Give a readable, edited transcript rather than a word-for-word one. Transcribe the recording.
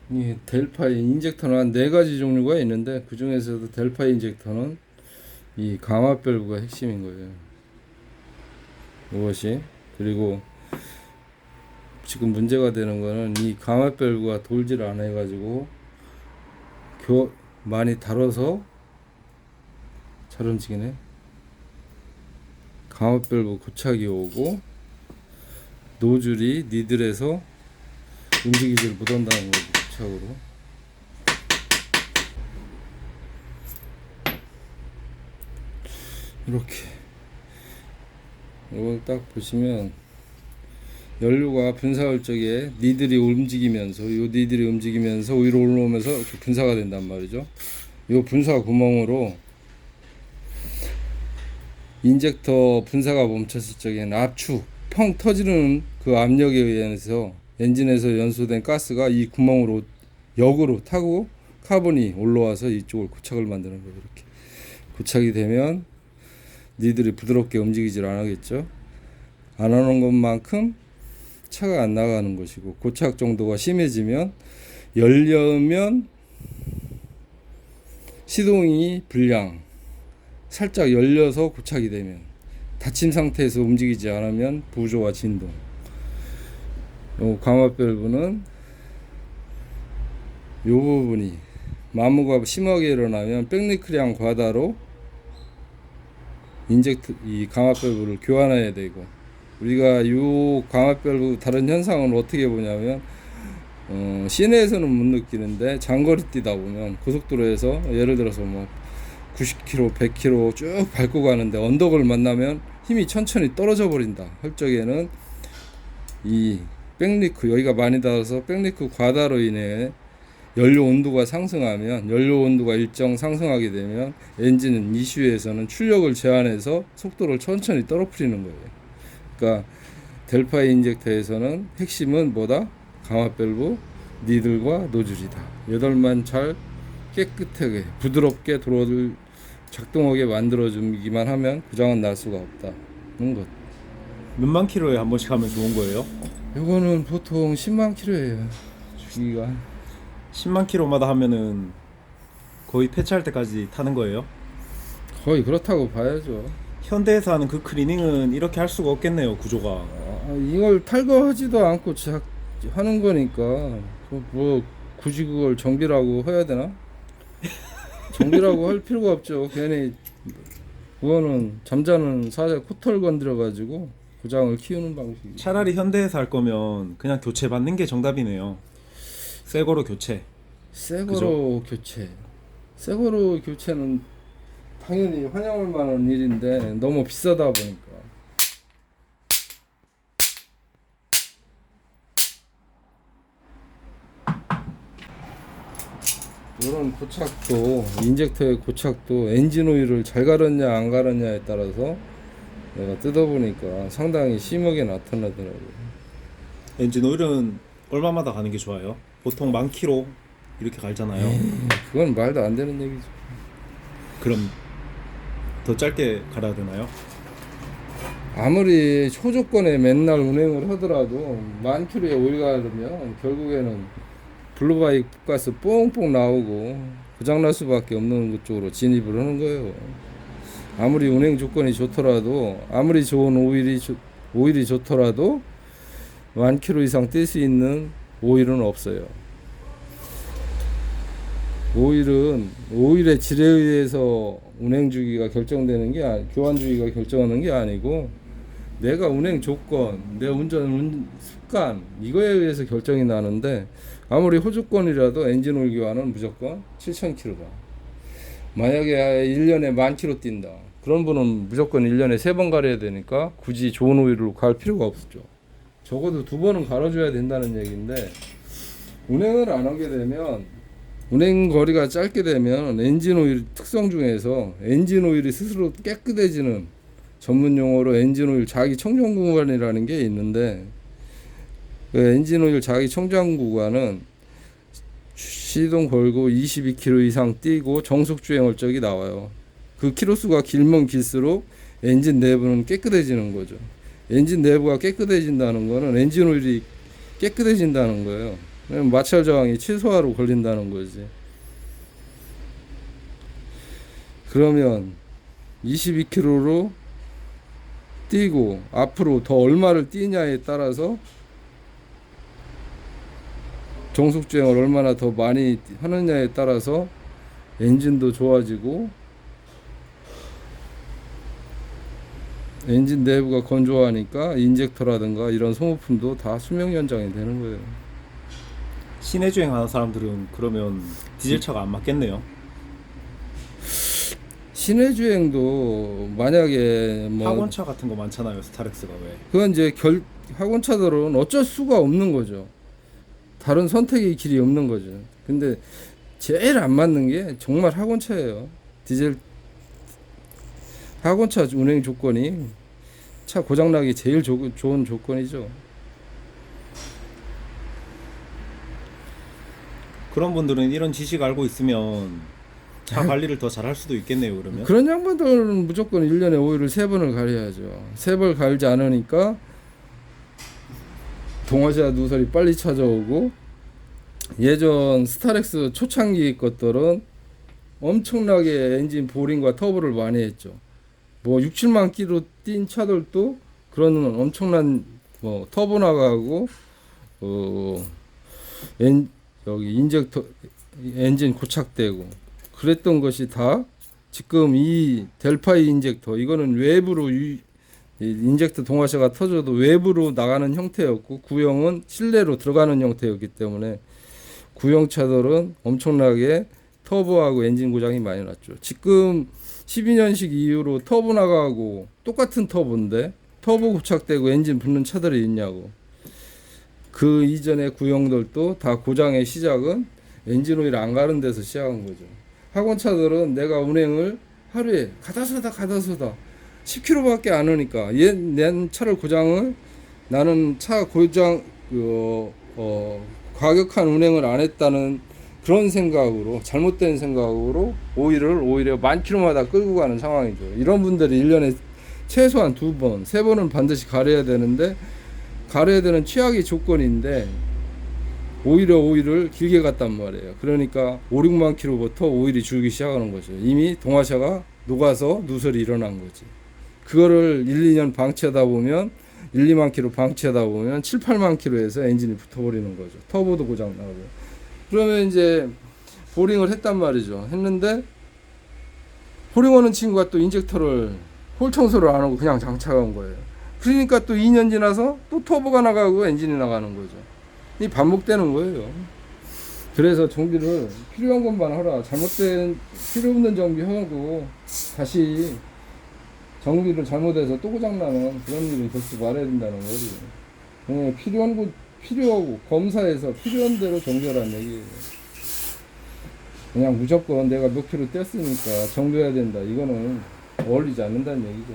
이 델파이 인젝터는 한 4가지 종류가 있는데 그 중에서도 델파이 인젝터는 이 감압 밸브가 핵심인 거예요. 이것이. 그리고 지금 문제가 되는 거는 이 감압 밸브가 돌질 안 해가지고 많이 달아서 잘 움직이네. 감압 밸브 고착이 오고 노즐이 니들에서 움직이지를 못한다는 거지. 고착으로. 이렇게 이걸 딱 보시면 연료가 분사할 적에 니들이 움직이면서 요 니들이 움직이면서 위로 올라오면서 이렇게 분사가 된단 말이죠. 요 분사 구멍으로 인젝터 분사가 멈췄을 적에는 압축 펑 터지는 그 압력에 의해서 엔진에서 연소된 가스가 이 구멍으로 역으로 타고 카본이 올라와서 이쪽을 고착을 만드는 거예요. 이렇게 고착이 되면 니들이 부드럽게 움직이질 않겠죠. 안 하는 것만큼 차가 안 나가는 것이고, 고착 정도가 심해지면 열려면 시동이 불량, 살짝 열려서 고착이 되면, 닫힌 상태에서 움직이지 않으면 부조와 진동. 요 감압 밸브는 요 부분이 마모가 심하게 일어나면 백리크량 과다로 인젝트 이 감압 밸브를 교환해야 되고, 우리가 요 감압 밸브 다른 현상은 어떻게 보냐면 시내에서는 못 느끼는데 장거리 뛰다 보면 고속도로에서 예를 들어서 뭐 90km, 100km 쭉 밟고 가는데 언덕을 만나면 힘이 천천히 떨어져 버린다 할 적에는 이 백리크 여기가 많이 닿아서 백리크 과다로 인해 연료 온도가 상승하면, 연료 온도가 일정 상승하게 되면 엔진은 이슈에서는 출력을 제한해서 속도를 천천히 떨어뜨리는 거예요. 그러니까 델파이 인젝터에서는 핵심은 뭐다? 감압 밸브, 니들과 노즐이다. 여덟만 잘 깨끗하게 부드럽게 돌아들 작동하게 만들어주기만 하면 고장은 날 수가 없다는 것. 몇만 킬로에 한 번씩 하면 좋은 거예요? 이거는 보통 10만 킬로예요. 주기가 10만 킬로마다 하면은 거의 폐차할 때까지 타는 거예요? 거의 그렇다고 봐야죠. 현대에서 하는 그 클리닝은 이렇게 할 수가 없겠네요, 구조가. 이걸 탈거하지도 않고 하는 거니까 뭐 굳이 그걸 정비라고 해야 되나? 정비라고 할 필요가 없죠. 괜히 그거는 잠자는 사자 코털 건드려 가지고 고장을 키우는 방식이죠. 차라리 현대에서 할 거면 그냥 교체 받는 게 정답이네요. 새 거로 교체. 새거로 교체. 새거로 교체는 당연히 환영할 만한 일인데 너무 비싸다 보니까. 이런 고착도, 인젝터의 고착도 엔진 오일을 잘 갈았냐 안 갈았냐에 따라서 내가 뜯어보니까 상당히 심하게 나타나더라고요. 엔진 오일은 얼마마다 가는 게 좋아요? 보통 10,000km 이렇게 갈잖아요. 그건 말도 안 되는 얘기죠. 그럼 더 짧게 갈아야 되나요? 아무리 초조건에 맨날 운행을 하더라도 10,000km에 오일 가르면 결국에는 블루바이 가스 뽕뽕 나오고 고장날 수밖에 없는 것 쪽으로 진입을 하는 거예요. 아무리 운행 조건이 좋더라도, 아무리 좋은 오일이 좋더라도 10,000km 이상 뛸 수 있는 오일은 없어요. 오일의 질에 의해서 운행 주기가 결정되는 게 교환 주기가 결정하는 게 아니고, 내가 운행 조건, 내 운전 습관 이거에 의해서 결정이 나는데, 아무리 호주권이라도 엔진 오일 교환은 무조건 7,000km다. 만약에 1년에 10,000km 뛴다. 그런 분은 무조건 1년에 3번 갈아야 되니까 굳이 좋은 오일로 갈 필요가 없죠. 적어도 2번은 갈아줘야 된다는 얘기인데, 운행을 안 하게 되면, 운행 거리가 짧게 되면 엔진 오일 특성 중에서 엔진 오일이 스스로 깨끗해지는, 전문 용어로 엔진 오일 자기 청정 구간이라는 게 있는데, 그 엔진 오일 자기 청정 구간은 시동 걸고 22km 이상 뛰고 정속 주행할 적이 나와요. 그 키로수가 길면 길수록 엔진 내부는 깨끗해지는 거죠. 엔진 내부가 깨끗해진다는 거는 엔진 오일이 깨끗해진다는 거예요. 마찰 저항이 최소화로 걸린다는 거지. 그러면 22km로 뛰고 앞으로 더 얼마를 뛰냐에 따라서 정속주행을 얼마나 더 많이 하느냐에 따라서 엔진도 좋아지고 엔진 내부가 건조하니까 인젝터라든가 이런 소모품도 다 수명 연장이 되는 거예요. 시내 주행하는 사람들은 그러면 디젤차가 안 맞겠네요. 시내 주행도 만약에 뭐 학원차 같은 거 많잖아요. 스타렉스가 왜? 그건 이제 학원차들은 어쩔 수가 없는 거죠. 다른 선택의 길이 없는 거죠. 근데 제일 안 맞는 게 정말 학원차예요. 디젤 학원차 운행 조건이 차 고장나기 제일 좋은 조건이죠. 그런 분들은 이런 지식 알고 있으면 차 관리를 더 잘할 수도 있겠네요. 그러면 그런 양반들은 무조건 1년에 오일을 3번을 갈아야죠. 3번 갈지 않으니까 동아시아 누설이 빨리 찾아오고, 예전 스타렉스 초창기 것들은 엄청나게 엔진 보링과 터보를 많이 했죠. 뭐 6, 7만 킬로 뛴 차들도 그런 엄청난 뭐 터보 나가고 여기 인젝터 엔진 고착되고 그랬던 것이 다 지금 이 델파이 인젝터, 이거는 외부로 인젝터 동아시아가 터져도 외부로 나가는 형태였고, 구형은 실내로 들어가는 형태였기 때문에 구형차들은 엄청나게 터보하고 엔진 고장이 많이 났죠. 지금 12년식 이후로 터보 나가고 똑같은 터보인데 터보 고착되고 엔진 붙는 차들이 있냐고. 그 이전의 구형들도 다 고장의 시작은 엔진 오일 안 가는 데서 시작한 거죠. 학원차들은 내가 운행을 하루에 가다서다 10km밖에 안 오니까 내 차를 고장을, 나는 차 고장 과격한 운행을 안 했다는 그런 생각으로, 잘못된 생각으로 오일을 오히려 10,000km마다 끌고 가는 상황이죠. 이런 분들이 1년에 최소한 2번, 3번은 반드시 가려야 되는데, 가려야 되는 최악의 조건인데 오히려 오일을 길게 갔단 말이에요. 그러니까 5, 6만 킬로부터 오일이 줄기 시작하는 거죠. 이미 동아시아가 녹아서 누설이 일어난 거지. 그거를 1, 2년 방치하다 보면 1, 2만 킬로 방치하다 보면 7, 8만 킬로에서 엔진이 붙어버리는 거죠. 터보도 고장 나고. 그러면 이제 보링을 했단 말이죠. 했는데 보링하는 친구가 또 인젝터를 홀 청소를 안 하고 그냥 장착한 거예요. 그러니까 또 2년 지나서 또 터보가 나가고 엔진이 나가는 거죠. 이 반복되는 거예요. 그래서 정비를 필요한 것만 하라. 잘못된 필요 없는 정비하고 다시 정비를 잘못해서 또 고장나면 그런 일을 겪지 말아야 된다는 거지. 그냥 필요한 거 필요하고 검사해서 필요한 대로 정비하라는 얘기예요. 그냥 무조건 내가 몇 킬로 뗐으니까 정비해야 된다, 이거는 어울리지 않는다는 얘기죠.